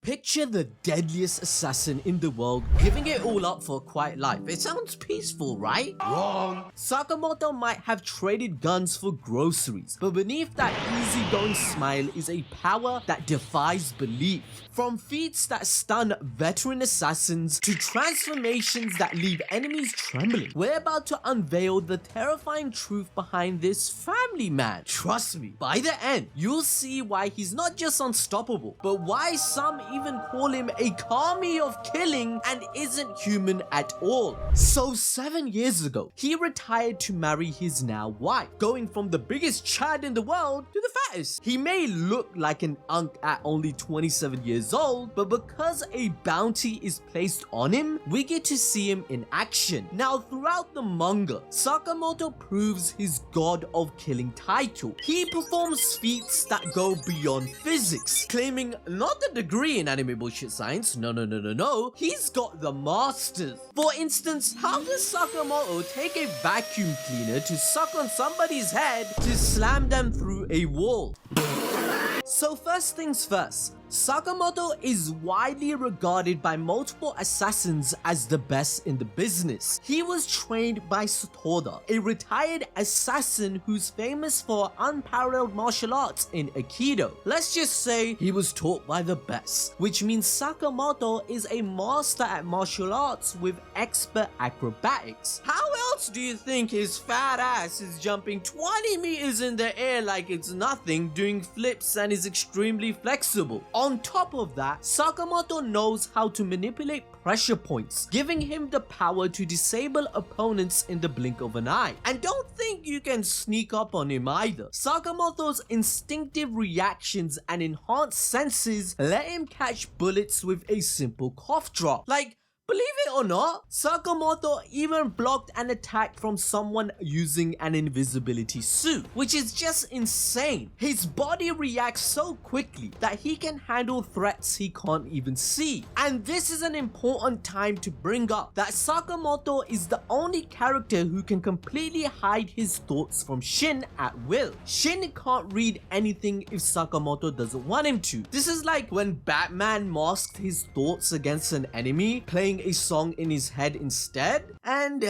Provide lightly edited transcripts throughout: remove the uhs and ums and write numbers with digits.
Picture the deadliest assassin in the world giving it all up for a quiet life. It sounds peaceful, right? Wrong. Sakamoto might have traded guns for groceries, but beneath that easygoing smile is a power that defies belief. From feats that stun veteran assassins to transformations that leave enemies trembling, we're about to unveil the terrifying truth behind this family man. Trust me, by the end, you'll see why he's not just unstoppable, but why some even call him a kami of killing and isn't human at all. So 7 years ago, he retired to marry his now wife, going from the biggest chad in the world to the fattest. He may look like an unk at only 27 years old, but because a bounty is placed on him, we get to see him in action. Now, throughout the manga, Sakamoto proves his god of killing title. He performs feats that go beyond physics, claiming not a degree in anime bullshit science, no, he's got the masters. For instance, how does Sakamoto take a vacuum cleaner to suck on somebody's head to slam them through a wall? So first things first, Sakamoto is widely regarded by multiple assassins as the best in the business. He was trained by Sotoda, a retired assassin who's famous for unparalleled martial arts in Aikido. Let's just say he was taught by the best, which means Sakamoto is a master at martial arts with expert acrobatics. How else do you think his fat ass is jumping 20 meters in the air like it's nothing, doing flips, and is extremely flexible? On top of that, Sakamoto knows how to manipulate pressure points, giving him the power to disable opponents in the blink of an eye. And don't think you can sneak up on him either. Sakamoto's instinctive reactions and enhanced senses let him catch bullets with a simple cough drop. Like, believe it or not, Sakamoto even blocked an attack from someone using an invisibility suit, which is just insane. His body reacts so quickly that he can handle threats he can't even see. And this is an important time to bring up that Sakamoto is the only character who can completely hide his thoughts from Shin at will. Shin can't read anything if Sakamoto doesn't want him to. This is like when Batman masked his thoughts against an enemy, playing a song in his head instead. And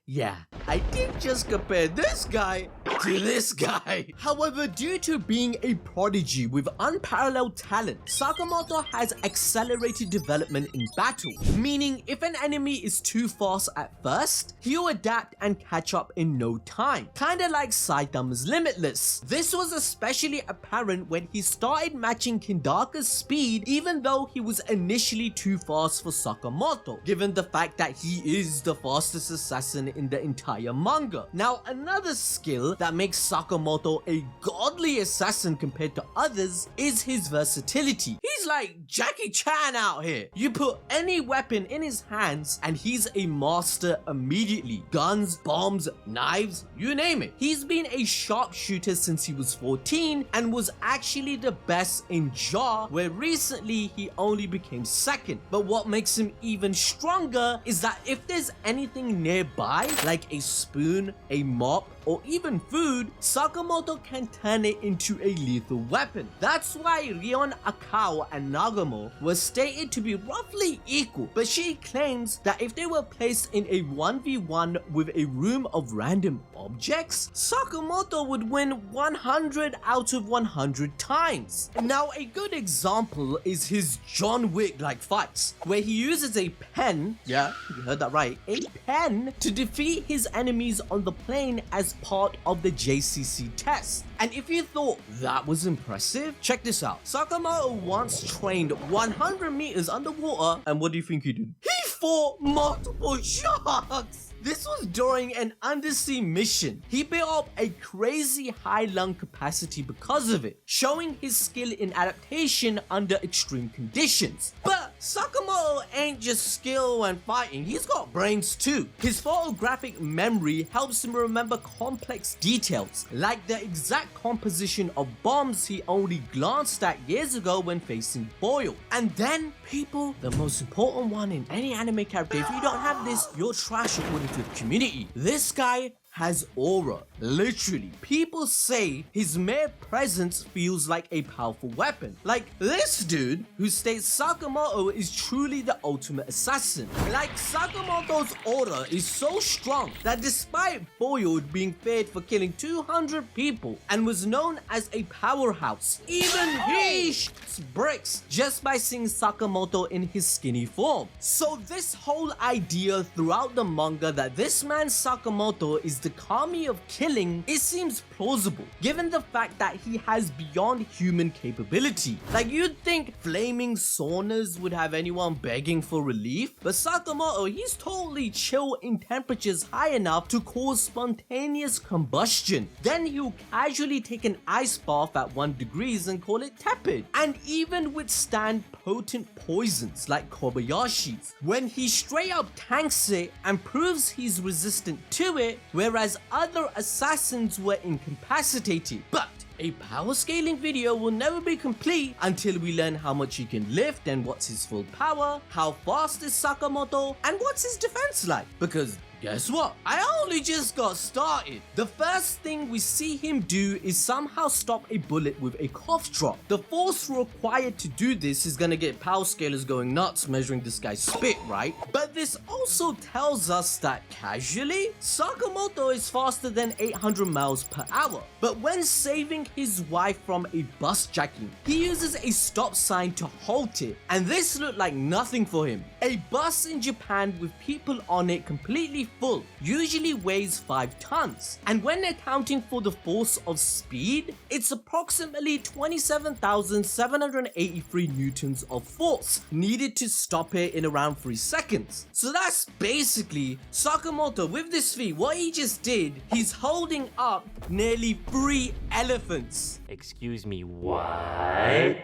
yeah, I did just compare this guy to this guy. However, due to being a prodigy with unparalleled talent, Sakamoto has accelerated development in battle, meaning if an enemy is too fast at first, he'll adapt and catch up in no time, kinda like Saitama's Limitless. This was especially apparent when he started matching Kindaka's speed even though he was initially too fast for Sakamoto, given the fact that he is the fastest assassin in the entire manga. Now, another skill that makes Sakamoto a godly assassin compared to others is his versatility. He's like Jackie Chan out here. You put any weapon in his hands and he's a master immediately. Guns, bombs, knives, you name it. He's been a sharpshooter since he was 14 and was actually the best in Jaw, where recently he only became second. But what makes him even stronger is that if there's anything nearby, like a spoon, a mop, or even food, Sakamoto can turn it into a lethal weapon. That's why Rion Akao and Nagamo were stated to be roughly equal, but she claims that if they were placed in a 1v1 with a room of random objects, Sakamoto would win 100 out of 100 times. Now, a good example is his John Wick-like fights, where he uses a pen, yeah, you heard that right, a pen to defeat his enemies on the plane as part of the JCC test. And if you thought that was impressive, check this out. Sakamoto once trained 100 meters underwater, and what do you think he did? He fought multiple sharks! This was during an undersea mission. He built up a crazy high lung capacity because of it, showing his skill in adaptation under extreme conditions. But Sakamoto ain't just skill when fighting, he's got brains too. His photographic memory helps him remember complex details, like the exact composition of bombs he only glanced at years ago when facing Boyle. And then, people, the most important one in any anime character, if you don't have this, you're trash according to the community. This guy has aura. Literally, people say his mere presence feels like a powerful weapon. Like this dude who states Sakamoto is truly the ultimate assassin. Like Sakamoto's aura is so strong that despite Boiled being feared for killing 200 people and was known as a powerhouse, even he shoots bricks just by seeing Sakamoto in his skinny form. So this whole idea throughout the manga that this man Sakamoto is the kami of killing, it seems plausible given the fact that he has beyond human capability. Like you'd think flaming saunas would have anyone begging for relief, but Sakamoto, he's totally chill in temperatures high enough to cause spontaneous combustion. Then he'll casually take an ice bath at 1 degree and call it tepid, and even withstand potent poisons like Kobayashi's when he straight up tanks it and proves he's resistant to it, whereas other assassins were incapacitated. But a power scaling video will never be complete until we learn how much he can lift and what's his full power, how fast is Sakamoto, and what's his defense like. Because guess what? I only just got started. The first thing we see him do is somehow stop a bullet with a cough drop. The force required to do this is gonna get power scalers going nuts measuring this guy's spit, right? But this also tells us that casually, Sakamoto is faster than 800 miles per hour. But when saving his wife from a bus jacking, he uses a stop sign to halt it, and this looked like nothing for him. A bus in Japan with people on it completely full usually weighs 5 tons, and when accounting for the force of speed, it's approximately 27,783 newtons of force needed to stop it in around 3 seconds. So that's basically Sakamoto with this feat. What he just did, he's holding up nearly 3 elephants. Excuse me, what?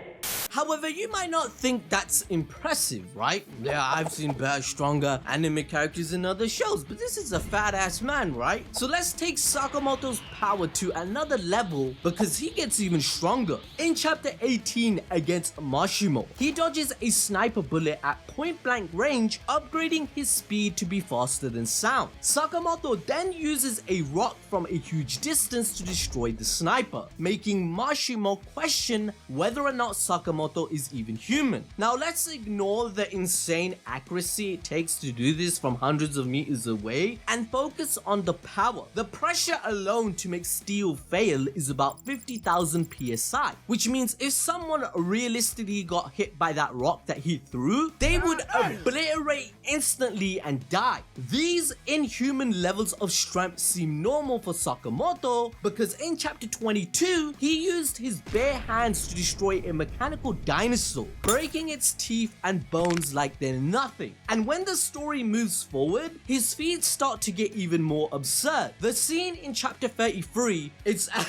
However, you might not think that's impressive, right? Yeah, I've seen better, stronger anime characters in other shows, but this is a fat ass man, right? So let's take Sakamoto's power to another level because he gets even stronger. In chapter 18 against Mashimo, he dodges a sniper bullet at point blank range, upgrading his speed to be faster than sound. Sakamoto then uses a rock from a huge distance to destroy the sniper, making Mashimo question whether or not Sakamoto is even human. Now let's ignore the insane accuracy it takes to do this from hundreds of meters away and focus on the power. The pressure alone to make steel fail is about 50,000 psi, which means if someone realistically got hit by that rock that he threw, they would obliterate instantly and die. These inhuman levels of strength seem normal for Sakamoto because in chapter 22, he used his bare hands to destroy a mechanical dinosaur, breaking its teeth and bones like they're nothing. And when the story moves forward, his feats start to get even more absurd. The scene in chapter 33, it's I'm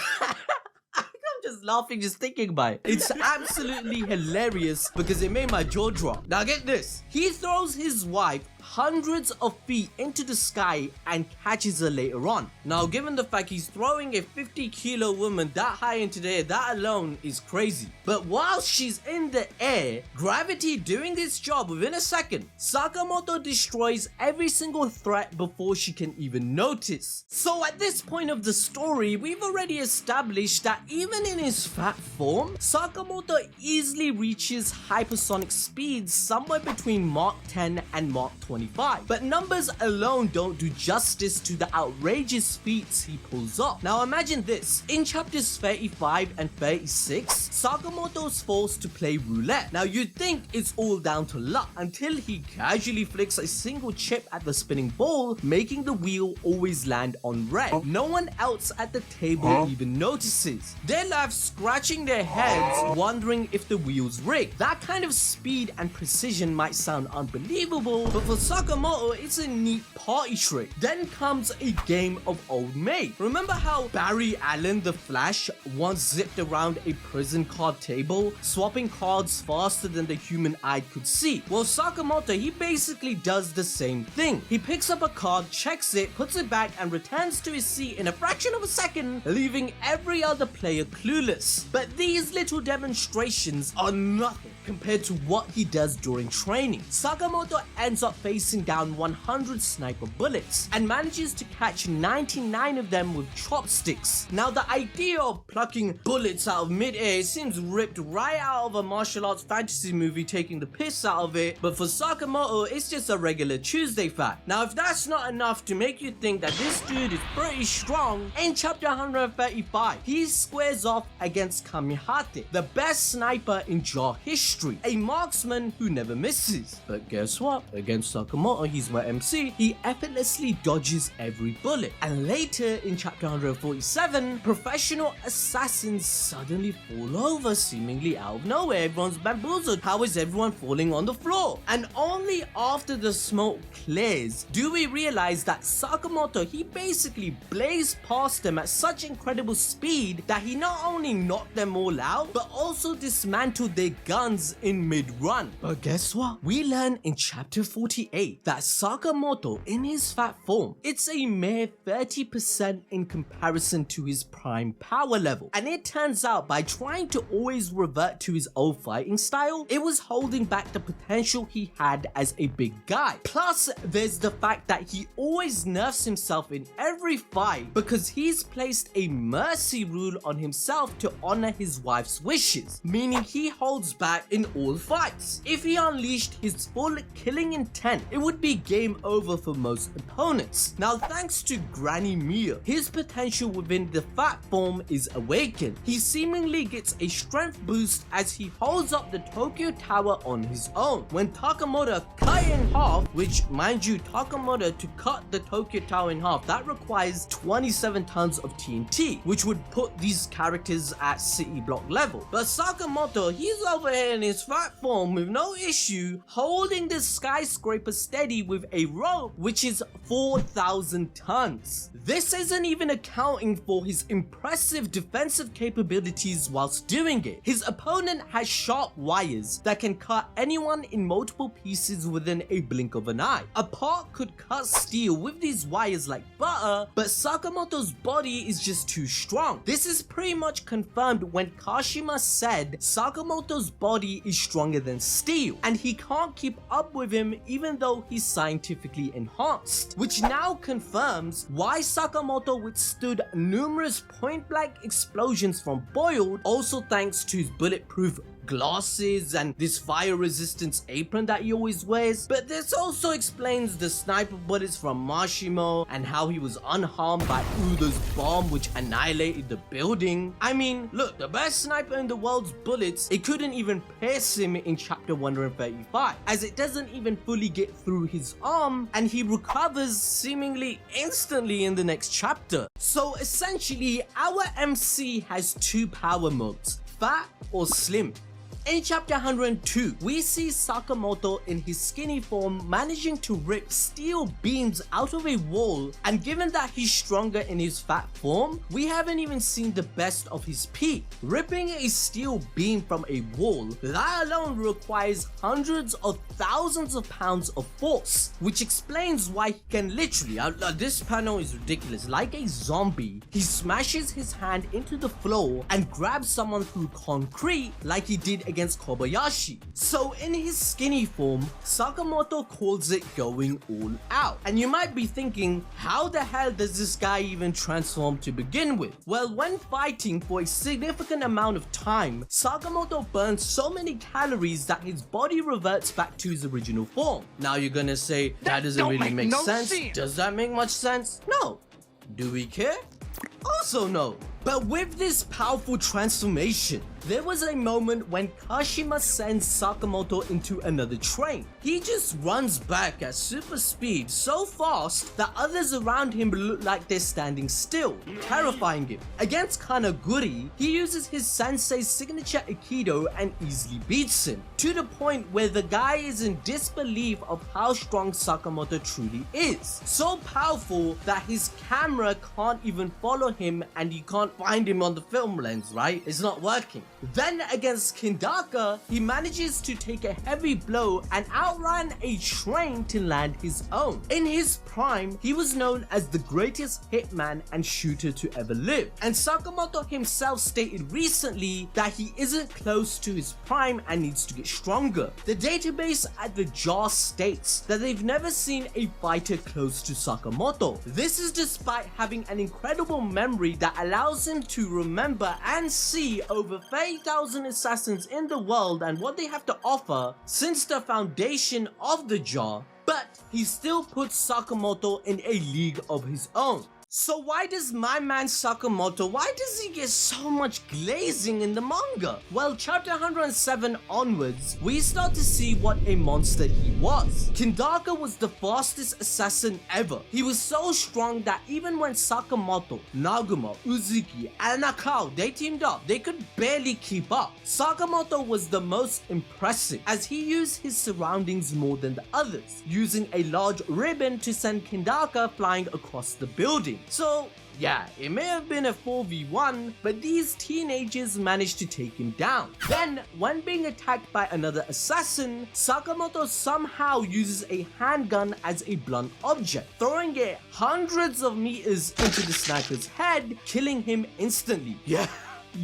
just laughing just thinking about it. It's absolutely hilarious because it made my jaw drop. Now get this. He throws his wife hundreds of feet into the sky and catches her later on. Now given the fact he's throwing a 50-kilo woman that high into the air, that alone is crazy. But while she's in the air, gravity doing its job within a second, Sakamoto destroys every single threat before she can even notice. So at this point of the story, we've already established that even in his fat form, Sakamoto easily reaches hypersonic speeds somewhere between Mach 10 and Mach 25. But numbers alone don't do justice to the outrageous feats he pulls off. Now imagine this. In chapters 35 and 36, Sakamoto's forced to play roulette. Now you'd think it's all down to luck until he casually flicks a single chip at the spinning ball, making the wheel always land on red. No one else at the table even notices. They're left scratching their heads, wondering if the wheel's rigged. That kind of speed and precision might sound unbelievable, but for Sakamoto, it's a neat party trick. Then comes a game of Old Maid. Remember how Barry Allen, the Flash, once zipped around a prison card table, swapping cards faster than the human eye could see? Well, Sakamoto, he basically does the same thing. He picks up a card, checks it, puts it back, and returns to his seat in a fraction of a second, leaving every other player clueless. ridiculous. But these little demonstrations are nothing compared to what he does during training. Sakamoto ends up facing down 100 sniper bullets and manages to catch 99 of them with chopsticks. Now the idea of plucking bullets out of mid-air seems ripped right out of a martial arts fantasy movie taking the piss out of it, but for Sakamoto it's just a regular Tuesday fact. Now if that's not enough to make you think that this dude is pretty strong, in chapter 135 he squares off against Kamihate, the best sniper in JAR history, a marksman who never misses. But guess what? Against Sakamoto, he's my MC, he effortlessly dodges every bullet. And later in chapter 147, professional assassins suddenly fall over seemingly out of nowhere. Everyone's bamboozled. How is everyone falling on the floor? And only after the smoke clears do we realize that Sakamoto, he basically blazed past them at such incredible speed that he not only knocked them all out but also dismantled their guns in mid-run. But guess what? We learn in chapter 48 that Sakamoto in his fat form, it's a mere 30% in comparison to his prime power level. And it turns out by trying to always revert to his old fighting style, it was holding back the potential he had as a big guy. Plus there's the fact that he always nerfs himself in every fight because he's placed a mercy rule on himself to honor his wife's wishes, meaning he holds back in all fights. If he unleashed his full killing intent, it would be game over for most opponents. Now thanks to Granny Mia, his potential within the fat form is awakened. He seemingly gets a strength boost as he holds up the Tokyo Tower on his own. When Takamura cut in half, which mind you, Takamura to cut the Tokyo Tower in half, that requires 27 tons of TNT, which would put these characters at city block level. But Sakamoto, he's over here in his fat form with no issue, holding the skyscraper steady with a rope, which is 4,000 tons. This isn't even accounting for his impressive defensive capabilities whilst doing it. His opponent has sharp wires that can cut anyone in multiple pieces within a blink of an eye. A part could cut steel with these wires like butter, but Sakamoto's body is just too strong. This is pretty much confirmed when Kashima said Sakamoto's body is stronger than steel and he can't keep up with him even though he's scientifically enhanced, which now confirms why Sakamoto withstood numerous point-blank explosions from Boiled, also thanks to his bulletproof glasses and this fire resistance apron that he always wears. But this also explains the sniper bullets from Mashimo and how he was unharmed by Udo's bomb which annihilated the building. I mean, look, the best sniper in the world's bullets, it couldn't even pierce him in chapter 135 as it doesn't even fully get through his arm and he recovers seemingly instantly in the next chapter. So essentially our MC has two power modes, fat or slim. In chapter 102, we see Sakamoto in his skinny form managing to rip steel beams out of a wall, and given that he's stronger in his fat form, we haven't even seen the best of his peak. Ripping a steel beam from a wall, that alone requires hundreds of thousands of pounds of force, which explains why he can literally, this panel is ridiculous, like a zombie, he smashes his hand into the floor and grabs someone through concrete like he did against Kobayashi. So in his skinny form, Sakamoto calls it going all out. And you might be thinking, how the hell does this guy even transform to begin with? Well, when fighting for a significant amount of time, Sakamoto burns so many calories that his body reverts back to his original form. Now you're gonna say, that doesn't really make sense. Does that make much sense? No. Do we care? Also no. But with this powerful transformation, there was a moment when Kashima sends Sakamoto into another train. He just runs back at super speed so fast that others around him look like they're standing still, terrifying him. Against Kanaguri, he uses his sensei's signature Aikido and easily beats him, to the point where the guy is in disbelief of how strong Sakamoto truly is. So powerful that his camera can't even follow him him and you can't find him on the film lens, right? It's not working. Then against Kindaka, he manages to take a heavy blow and outrun a train to land his own. In his prime, he was known as the greatest hitman and shooter to ever live. And Sakamoto himself stated recently that he isn't close to his prime and needs to get stronger. The database at the jar states that they've never seen a fighter close to Sakamoto. This is despite having an incredible memory that allows him to remember and see over 30,000 assassins in the world and what they have to offer since the foundation of the jar, but he still puts Sakamoto in a league of his own. So why does my man Sakamoto, why does he get so much glazing in the manga? Well, chapter 107 onwards, we start to see what a monster he was. Kindaka was the fastest assassin ever. He was so strong that even when Sakamoto, Nagumo, Uzuki, and Nakao, they teamed up, they could barely keep up. Sakamoto was the most impressive as he used his surroundings more than the others, using a large ribbon to send Kindaka flying across the building. So yeah, it may have been a 4v1, but these teenagers managed to take him down. Then, when being attacked by another assassin, Sakamoto somehow uses a handgun as a blunt object, throwing it hundreds of meters into the sniper's head, killing him instantly.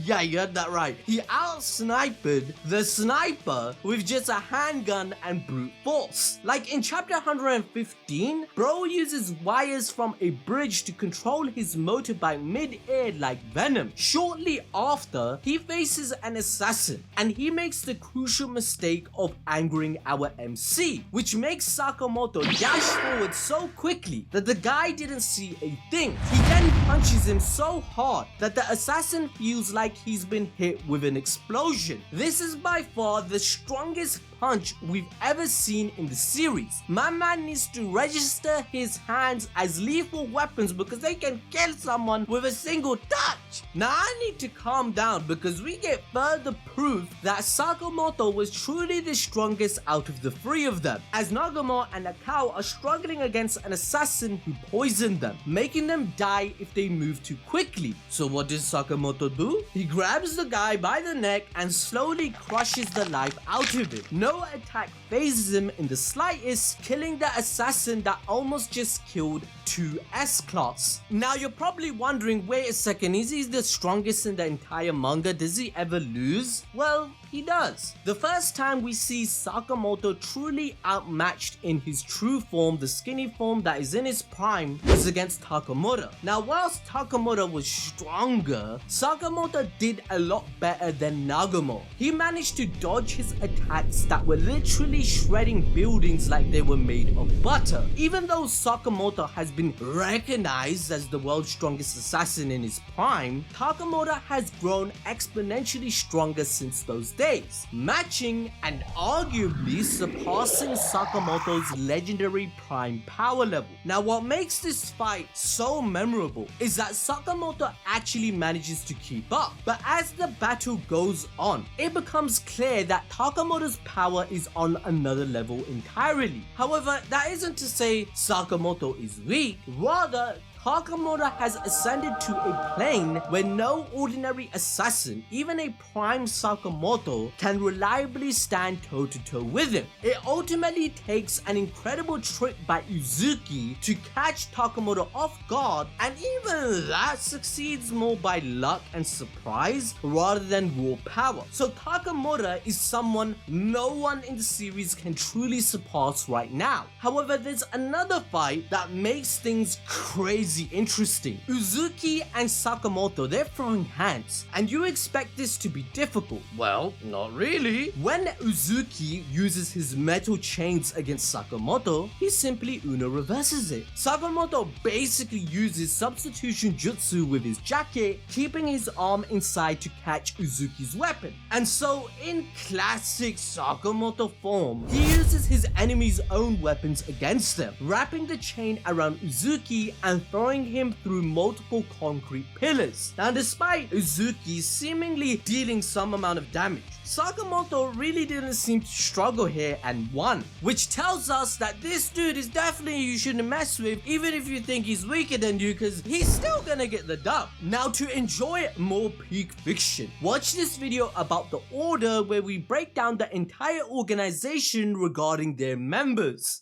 Yeah, you heard that right. He out-sniped the sniper with just a handgun and brute force. Like in chapter 115, bro uses wires from a bridge to control his motorbike mid-air like venom. Shortly after, he faces an assassin and he makes the crucial mistake of angering our MC, which makes Sakamoto dash forward so quickly that the guy didn't see a thing. He then punches him so hard that the assassin feels like he's been hit with an explosion. This is by far the strongest punch we've ever seen in the series. My man needs to register his hands as lethal weapons because they can kill someone with a single touch. Now I need to calm down because we get further proof that Sakamoto was truly the strongest out of the three of them, as Nagumo and Nakao are struggling against an assassin who poisoned them, making them die if they move too quickly. So what does Sakamoto do? He grabs the guy by the neck and slowly crushes the life out of him. No attack phases him in the slightest, killing the assassin that almost just killed two S-Class. Now you're probably wondering, wait a second, is he the strongest in the entire manga? Does he ever lose? Well, he does. The first time we see Sakamoto truly outmatched in his true form, the skinny form that is in his prime, is against Takamura. Now whilst Takamura was stronger, Sakamoto did a lot better than Nagumo. He managed to dodge his attacks that were literally shredding buildings like they were made of butter. Even though Sakamoto has been recognized as the world's strongest assassin in his prime, Takamura has grown exponentially stronger since those days, matching and arguably surpassing Sakamoto's legendary prime power level. Now what makes this fight so memorable is that Sakamoto actually manages to keep up, but as the battle goes on, it becomes clear that Takamoto's power is on another level entirely. However, that isn't to say Sakamoto is weak, rather Takamura has ascended to a plane where no ordinary assassin, even a prime Sakamoto, can reliably stand toe-to-toe with him. It ultimately takes an incredible trick by Uzuki to catch Takamura off guard, and even that succeeds more by luck and surprise rather than raw power. So Takamura is someone no one in the series can truly surpass right now. However, there's another fight that makes things crazy interesting. Uzuki and Sakamoto, they're throwing hands, and you expect this to be difficult. Well, not really. When Uzuki uses his metal chains against Sakamoto, he simply Uno reverses it. Sakamoto basically uses substitution jutsu with his jacket, keeping his arm inside to catch Uzuki's weapon. And so, in classic Sakamoto form, he uses his enemy's own weapons against them, wrapping the chain around Uzuki and throwing him through multiple concrete pillars. Now, despite Uzuki seemingly dealing some amount of damage, Sakamoto really didn't seem to struggle here and won, which tells us that this dude is definitely you shouldn't mess with, even if you think he's weaker than you, because he's still gonna get the dub. Now, to enjoy more peak fiction, watch this video about the Order where we break down the entire organization regarding their members.